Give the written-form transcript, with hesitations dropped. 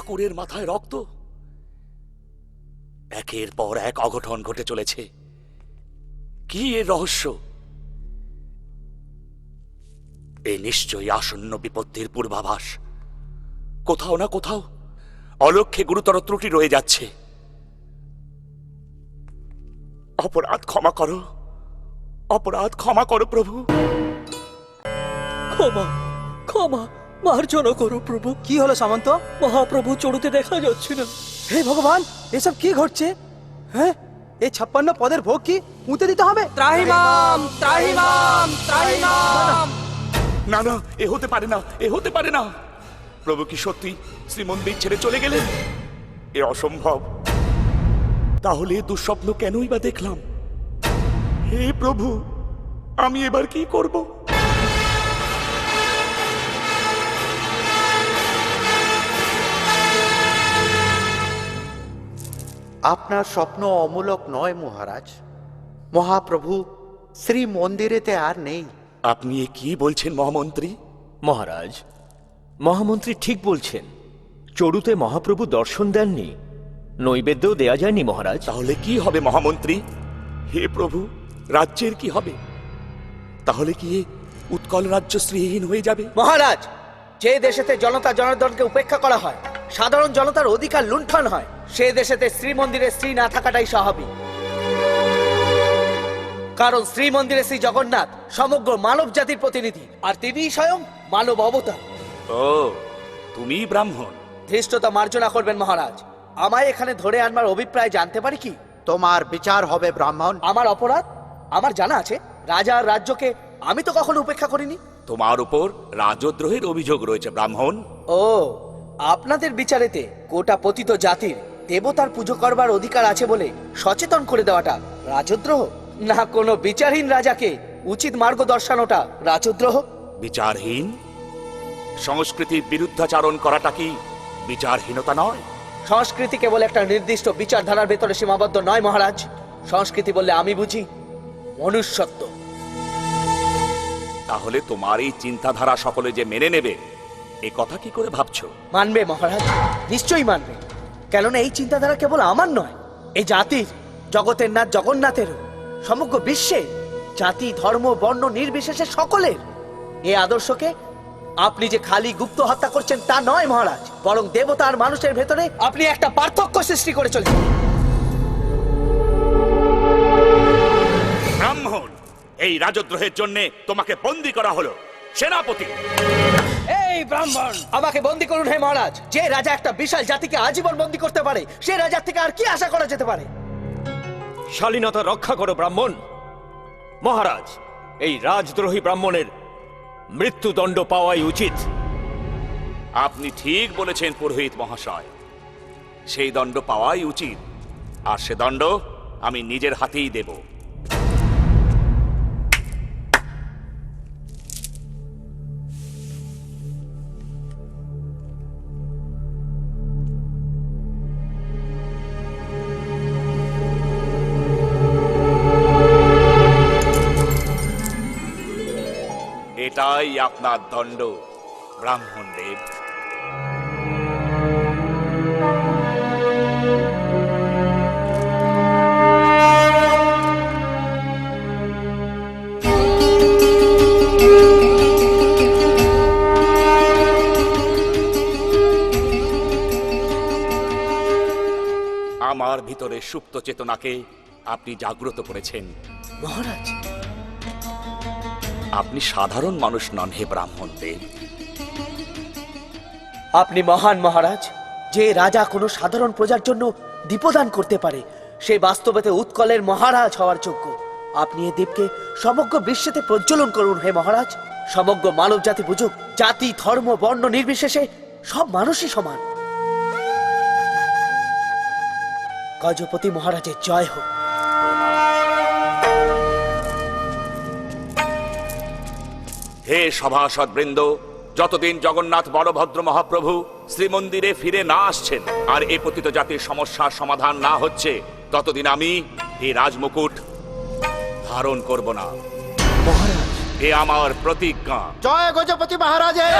ঠাকুরের মাথায় রক্ত। একের পর এক অঘটন ঘটে চলেছে। কি এর রহস্য? এ নিশ্চয়ই আসন্ন বিপত্তির পূর্বাভাস। কোথাও না কোথাও অলক্ষ্যে গুরুতর ত্রুটি রয়ে যাচ্ছে। অপরাধ ক্ষমা করো, অপরাধ ক্ষমা করো প্রভু। ক্ষমা ক্ষমা মার্জনা করো প্রভু। কি হলো সামন্ত? মহাপ্রভু চড়ুতে দেখা যাচ্ছে না। হে ভগবান, এসব কি ঘটছে? হ্যাঁ, এই 56 পদের ভোগ কি পুঁতে দিতে হবে? ত্রাহিমাম ত্রাহিমাম ত্রাহিমাম। না না, এ হতে পারে না, এ হতে পারে না। প্রভু কি সত্যি শ্রীমন্দির ছেড়ে চলে গেলেন? এ অসম্ভব। তাহলে এ দুঃস্বপ্ন কেনই বা দেখলাম? হে প্রভু, আমি এবার কি করব? আপনার স্বপ্ন অমূলক নয় মহারাজ। মহাপ্রভু শ্রী মন্দিরেতে আর নেই। আপনি এ কি বলছেন মহামন্ত্রী? মহারাজ, মহামন্ত্রী ঠিক বলছেন। চড়ুতে মহাপ্রভু দর্শন দেননি, নৈবেদ্যও দেয়া যায়নি মহারাজ। তাহলে কি হবে মহামন্ত্রী? হে প্রভু, রাজ্যের কি হবে? তাহলে কি এ উৎকল রাজ্য শ্রীহীন হয়ে যাবে? মহারাজ, যে দেশেতে জনতা জনার্দনকে উপেক্ষা করা হয়, সাধারণ জনতার অধিকার লুণ্ঠন হয়, সে দেশেতে শ্রীমন্দিরে শ্রী না থাকাটাই স্বাভাবিক। কারণ শ্রীমন্দিরে শ্রী জগন্নাথ সমগ্র মানব জাতির প্রতিনিধি, আর তিনি স্বয়ং মানব অবতার। ও, তুমি ব্রাহ্মণ? ধৃষ্টতা মার্জনা করবেন মহারাজ। আমায় এখানে ধরে আনবার অভিপ্রায় জানতে পারি কি? তোমার বিচার হবে ব্রাহ্মণ। আমার অপরাধ আমার জানা আছে। রাজা আর রাজ্যকে আমি তো কখনো উপেক্ষা করিনি। তোমার উপর রাজদ্রোহের অভিযোগ রয়েছে ব্রাহ্মণ। ও, আপনাদের বিচারেতে গোটা পতিত জাতির দেবতার পুজো করবার অধিকার আছে বলে সচেতন করে দেওয়াটা রাজদ্রোহ? না কোনো বিচারহীন রাজাকে উচিত মার্গ দর্শানোটা রাজদ্রোহ? বিচারহীন? সংস্কৃতির বিরুদ্ধাচারণ করাটা কি বিচারহীনতা নয়? সংস্কৃতি কেবল একটা নির্দিষ্ট বিচারধারার ভেতরে সীমাবদ্ধ নয় মহারাজ। সংস্কৃতি বললে আমি বুঝি মনুষ্যত্ব। তাহলে তোমার এই চিন্তাধারা সকলে যে মেনে নেবে, এ কথা কি করে ভাবছো? মানবে মহারাজ, নিশ্চয়ই মানবে। কেননা এই চিন্তাধারা কেবল আমার নয়, এই জাতির, জগতের নাথ জগন্নাথেরও, সমগ্র বিশ্বে জাতি ধর্ম বর্ণ নির্বিশেষে সকলের। এই আদর্শকে আপনি যে খালি গুপ্ত হত্যা করছেন তা নয় মহারাজ, বরং দেবতা আর মানুষের ভেতরে আপনি একটা পার্থক্য সৃষ্টি করে চলেছেন। ব্রাহ্মণ, এই রাজদ্রোহের জন্য তোমাকে বন্দী করা হলো। সেনাপতি! এই ব্রাহ্মণ, আমাকে বন্দী করুন হে মহারাজ। যে রাজা একটা বিশাল জাতিকে আজীবন বন্দী করতে পারে, সে রাজার থেকে আর কি আশা করা যেতে পারে? শালীনতা রক্ষা করো ব্রাহ্মণ। মহারাজ, এই রাজদ্রোহী ব্রাহ্মণের মৃত্যুদণ্ড পাওয়াই উচিত। আপনি ঠিক বলেছেন পুরোহিত মহাশয়, সেই দণ্ড পাওয়াই উচিত। আর সে দণ্ড আমি নিজের হাতেই দেব। এটাই আপনার দণ্ড ব্রাহ্মণ দেব। আমার ভিতরে সুপ্ত চেতনাকে আপনি জাগ্রত করেছেন মহারাজ, আপনি সাধারণ মানুষ নন হে ব্রাহ্মণ দেব। আপনি মহান মহারাজ। যে রাজা কোনো সাধারণ প্রজার জন্য দীপদান করতে পারে, সে বাস্তবেতে উৎকলের মহারাজ হওয়ার যোগ্য। আপনি এই দ্বীপকে সমগ্র বিশ্বেতে প্রজ্বলন করুন হে মহারাজ। সমগ্র মানব জাতি বুঝুক, জাতি ধর্ম বর্ণ নির্বিশেষে সব মানুষই সমান। গজপতি মহারাজের জয় হোক। হে সভাসদ বৃন্দ, যতদিন জগন্নাথ বলভদ্র মহাপ্রভু শ্রীমন্দিরে ফিরে না আসছেন আর এ পতিত জাতির সমস্যার সমাধান না হচ্ছে, ততদিন আমি এই রাজমুকুট ধারণ করব না। মহারাজ, এ আমার প্রতিজ্ঞা। জয় গজপতি মহারাজের।